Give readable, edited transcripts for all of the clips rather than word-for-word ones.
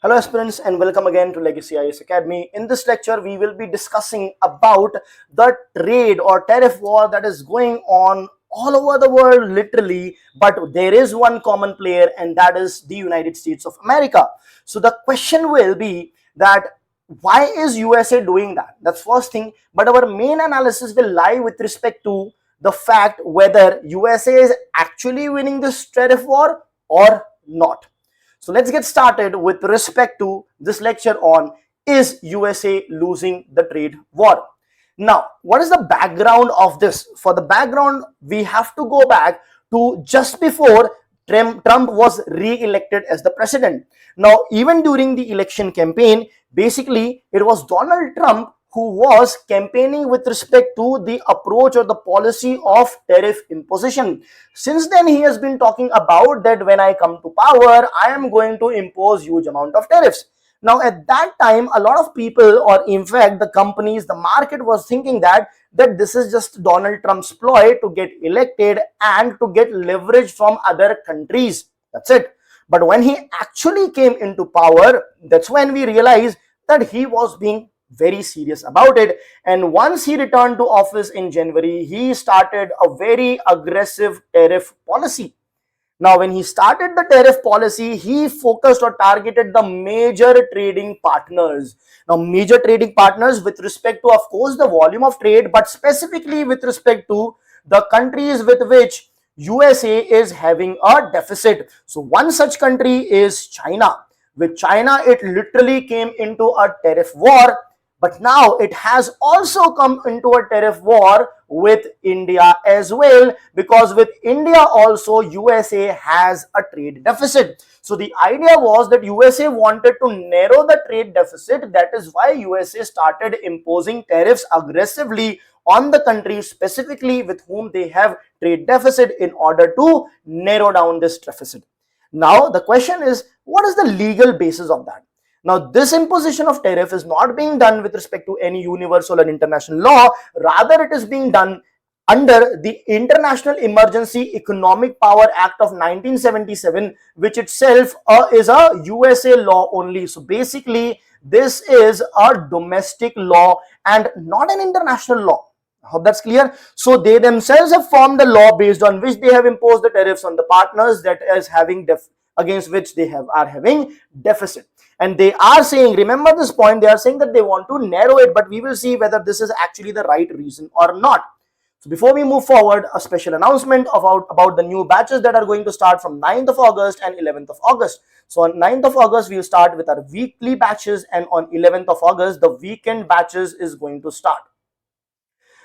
Hello aspirants and welcome again to Legacy IAS Academy. In this lecture, we will be discussing about the trade or tariff war that is going on all over the world literally, but there is one common player and that is the United States of America. So the question will be that why is USA doing that? That's first thing, but our main analysis will lie with respect to the fact whether USA is actually winning this tariff war or not. So let's get started with respect to this lecture on is USA losing the trade war? Now, what is the background of this? For the background, we have to go back to just before Trump was re-elected as the president. Now, even during the election campaign, basically it was Donald Trump who was campaigning with respect to the approach or the policy of tariff imposition. Since then, he has been talking about that when I come to power, I am going to impose huge amount of tariffs. Now, at that time, a lot of people, or in fact, the companies, the market was thinking that this is just Donald Trump's ploy to get elected and to get leverage from other countries. That's it. But when he actually came into power, that's when we realized that he was being very serious about it. And once he returned to office in January, he started a very aggressive tariff policy. Now, when he started the tariff policy, he focused or targeted the major trading partners. Now, major trading partners with respect to, of course, the volume of trade, but specifically with respect to the countries with which USA is having a deficit. So, one such country is China. With China, it literally came into a tariff war. But now it has also come into a tariff war with India as well, because with India also USA has a trade deficit. So the idea was that USA wanted to narrow the trade deficit. That is why USA started imposing tariffs aggressively on the countries specifically with whom they have trade deficit in order to narrow down this deficit. Now the question is, what is the legal basis of that? Now, this imposition of tariff is not being done with respect to any universal and international law. Rather, it is being done under the International Emergency Economic Power Act of 1977, which itself is a USA law only. So basically, this is a domestic law and not an international law. I hope that's clear. So they themselves have formed a law based on which they have imposed the tariffs on the partners that is having against which they are having deficit. And they are saying, remember this point, they are saying that they want to narrow it, but we will see whether this is actually the right reason or not. So before we move forward, a special announcement about the new batches that are going to start from 9th of August and 11th of August. So on 9th of August, we will start with our weekly batches, and on 11th of August, the weekend batches is going to start.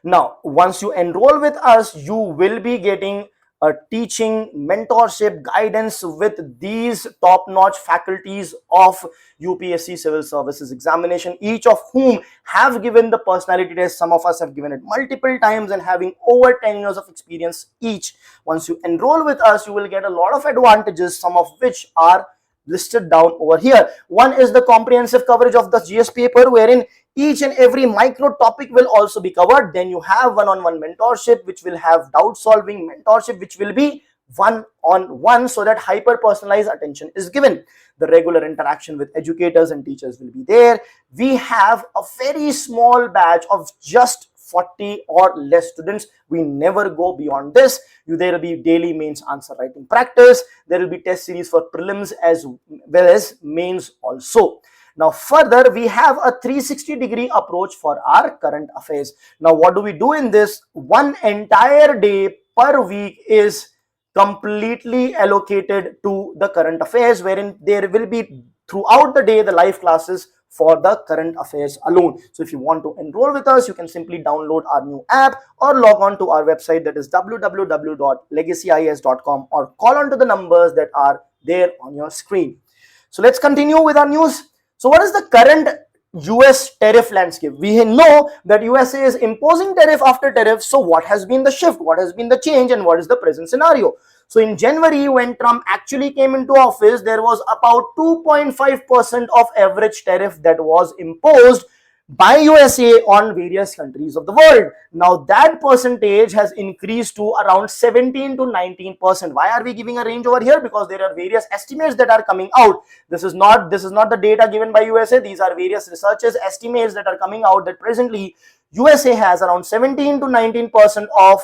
Now, once you enroll with us, you will be getting a teaching, mentorship, guidance with these top-notch faculties of UPSC Civil Services Examination, each of whom have given the personality test. Some of us have given it multiple times and having over 10 years of experience each. Once you enroll with us, you will get a lot of advantages, some of which are listed down over here. One is the comprehensive coverage of the GS paper, wherein each and every micro topic will also be covered. Then you have one-on-one mentorship, which will have doubt solving mentorship, which will be one-on-one, so that hyper personalized attention is given. The regular interaction with educators and teachers will be there. We have a very small batch of just 40 or less students. We never go beyond this. There will be daily mains answer writing practice. There will be test series for prelims as well as mains also. Now further, we have a 360-degree approach for our current affairs. Now what do we do in this? One entire day per week is completely allocated to the current affairs, wherein there will be throughout the day the live classes for the current affairs alone. So if you want to enroll with us, you can simply download our new app or log on to our website, that is www.legacyis.com, or call on to the numbers that are there on your screen. So let's continue with our news. So what is the current US tariff landscape? We know that USA is imposing tariff after tariff. So what has been the shift? What has been the change, and what is the present scenario? So in January, when Trump actually came into office, there was about 2.5% of average tariff that was imposed by USA on various countries of the world. Now that percentage has increased to around 17 to 19%. Why are we giving a range over here? Because there are various estimates that are coming out. This is not the data given by USA. These are various researchers' estimates that are coming out that presently USA has around 17 to 19% of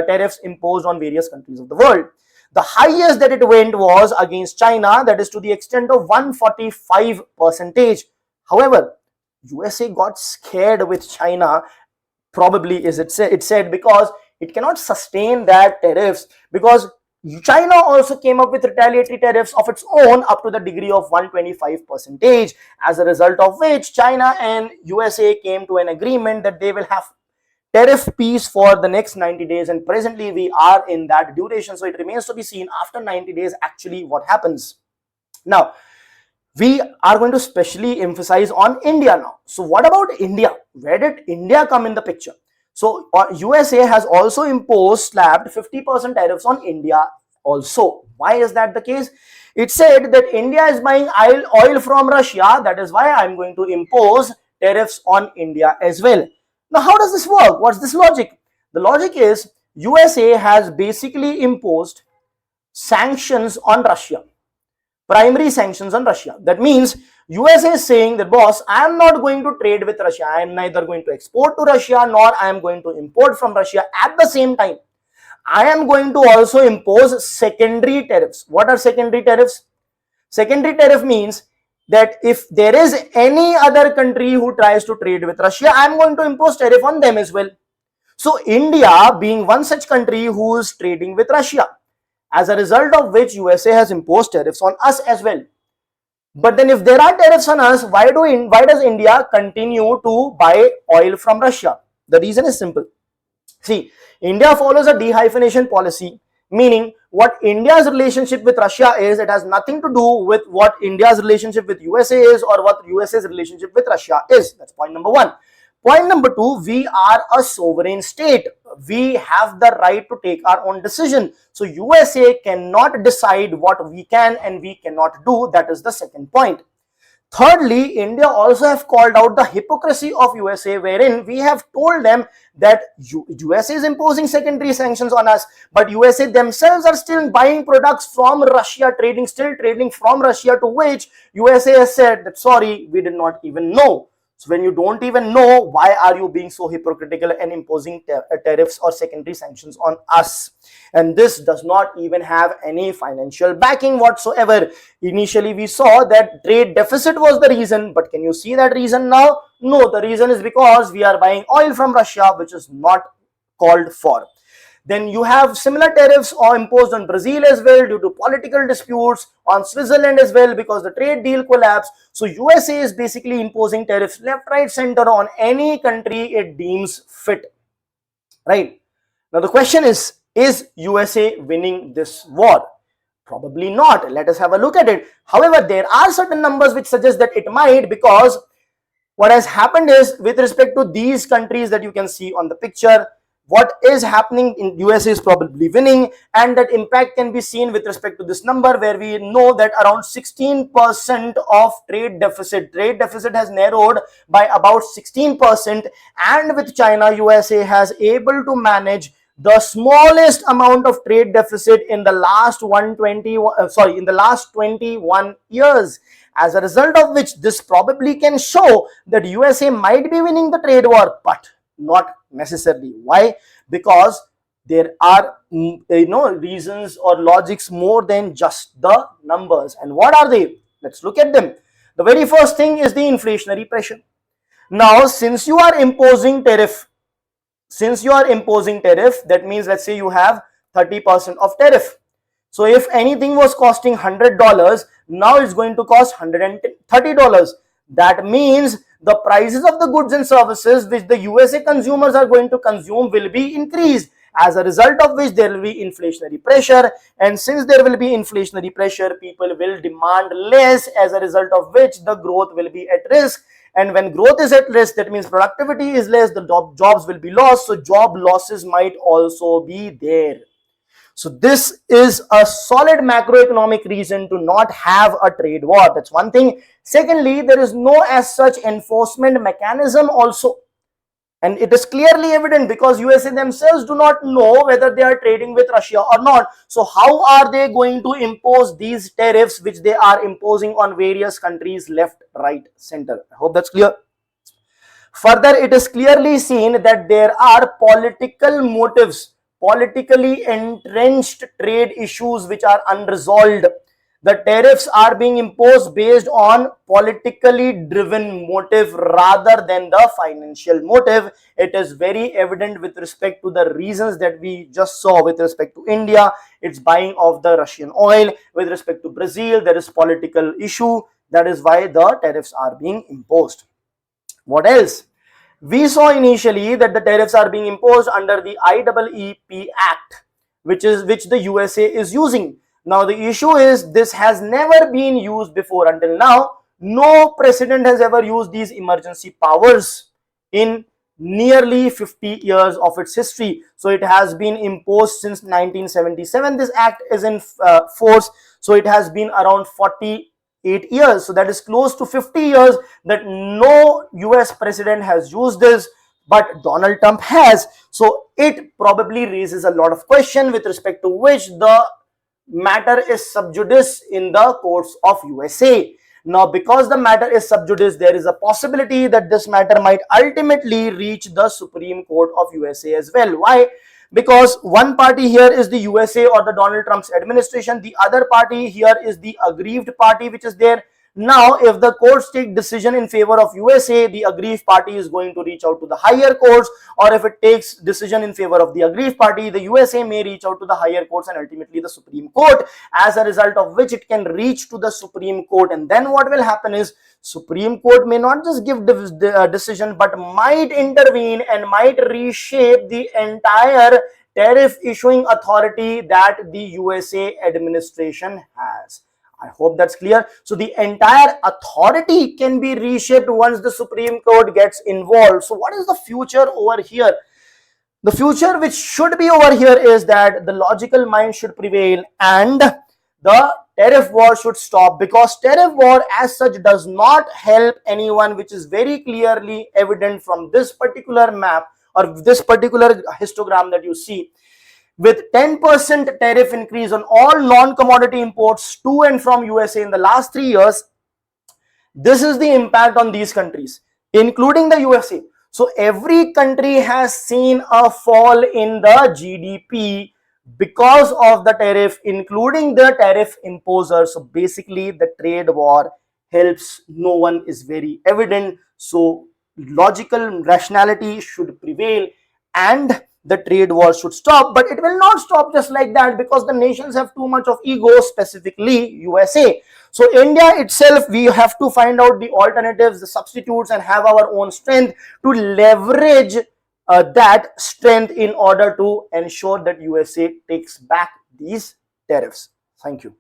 tariffs imposed on various countries of the world. The highest that it went was against China, that is to the extent of 145%. However, USA got scared with China, probably is it said because it cannot sustain that tariffs, because China also came up with retaliatory tariffs of its own up to the degree of 125%, as a result of which China and USA came to an agreement that they will have tariff peace for the next 90 days, and presently we are in that duration. So it remains to be seen after 90 days actually what happens. Now we are going to specially emphasize on India now. So what about India? Where did India come in the picture? So USA has also slapped 50% tariffs on India also. Why is that the case? It said that India is buying oil from Russia, that is why I'm going to impose tariffs on India as well. Now how does this work? What's this logic? The logic is USA has basically imposed sanctions on Russia. Primary sanctions on Russia. That means USA is saying that, boss, I am not going to trade with Russia. I am neither going to export to Russia nor I am going to import from Russia. At the same time, I am going to also impose secondary tariffs. What are secondary tariffs? Secondary tariff means that if there is any other country who tries to trade with Russia, I am going to impose tariff on them as well. So India being one such country who is trading with Russia, as a result of which USA has imposed tariffs on us as well. But then if there are tariffs on us, why does India continue to buy oil from Russia? The reason is simple. See, India follows a dehyphenation policy, meaning what India's relationship with Russia is, it has nothing to do with what India's relationship with USA is or what USA's relationship with Russia is. That's point number one. Point number two, we are a sovereign state. We have the right to take our own decision. So USA cannot decide what we can and we cannot do. That is the second point. Thirdly, India also have called out the hypocrisy of USA, wherein we have told them that USA is imposing secondary sanctions on us, but USA themselves are still buying products from Russia, still trading from Russia, to which USA has said that, sorry, we did not even know. So when you don't even know, why are you being so hypocritical and imposing tariffs or secondary sanctions on us? And this does not even have any financial backing whatsoever. Initially, we saw that trade deficit was the reason, but can you see that reason now? No, the reason is because we are buying oil from Russia, which is not called for. Then you have similar tariffs imposed on Brazil as well due to political disputes, on Switzerland as well because the trade deal collapsed. So USA is basically imposing tariffs left, right, center on any country it deems fit. Right? Now the question is USA winning this war? Probably not. Let us have a look at it. However, there are certain numbers which suggest that it might, because what has happened is, with respect to these countries that you can see on the picture, what is happening in USA is probably winning, and that impact can be seen with respect to this number, where we know that around 16% of trade deficit has narrowed by about 16%, and with China, USA has able to manage the smallest amount of trade deficit in the last 21 years. As a result of which, this probably can show that USA might be winning the trade war, but not necessarily. Why? Because there are reasons or logics more than just the numbers. And what are they? Let's look at them. The very first thing is the inflationary pressure. Now, since you are imposing tariff, that means, let's say you have 30% of tariff. So if anything was costing $100, now it's going to cost $130. That means the prices of the goods and services which the USA consumers are going to consume will be increased, as a result of which there will be inflationary pressure. And since there will be inflationary pressure, people will demand less, as a result of which the growth will be at risk. And when growth is at risk, that means productivity is less, the jobs will be lost. So job losses might also be there. So this is a solid macroeconomic reason to not have a trade war. That's one thing. Secondly, there is no as such enforcement mechanism also. And it is clearly evident because USA themselves do not know whether they are trading with Russia or not. So how are they going to impose these tariffs which they are imposing on various countries left, right, center? I hope that's clear. Further, it is clearly seen that there are political motives, politically entrenched trade issues which are unresolved. The tariffs are being imposed based on politically driven motive rather than the financial motive. It is very evident with respect to the reasons that we just saw. With respect to India, it's buying of the Russian oil. With respect to Brazil, there is political issue. That is why the tariffs are being imposed. What else? We saw initially that the tariffs are being imposed under the IEEP Act, which the USA is using. Now the issue is this has never been used before. Until now, no president has ever used these emergency powers in nearly 50 years of its history. So it has been imposed since 1977. This act is in force. So it has been around 48 years. So that is close to 50 years that no US president has used this, but Donald Trump has. So it probably raises a lot of question with respect to which the matter is sub judice in the courts of USA. Now, because the matter is sub judice, there is a possibility that this matter might ultimately reach the Supreme Court of USA as well. Why? Because one party here is the USA or the Donald Trump's administration. The other party here is the aggrieved party which is there. Now, if the courts take decision in favor of USA, the aggrieved party is going to reach out to the higher courts, or if it takes decision in favor of the aggrieved party, the USA may reach out to the higher courts and ultimately the Supreme Court, as a result of which it can reach to the Supreme Court. And then what will happen is Supreme Court may not just give decision, but might intervene and might reshape the entire tariff issuing authority that the USA administration has. I hope that's clear. So the entire authority can be reshaped once the Supreme Court gets involved. So what is the future over here? The future which should be over here is that the logical mind should prevail and the tariff war should stop, because tariff war as such does not help anyone, which is very clearly evident from this particular map or this particular histogram that you see. With 10% tariff increase on all non-commodity imports to and from USA in the last 3 years, this is the impact on these countries, including the USA. So every country has seen a fall in the GDP because of the tariff, including the tariff imposer. So basically the trade war helps no one is very evident. So logical rationality should prevail and the trade war should stop, but it will not stop just like that, because the nations have too much of ego, specifically USA. So India itself, we have to find out the alternatives, the substitutes, and have our own strength to leverage that strength in order to ensure that USA takes back these tariffs. Thank you.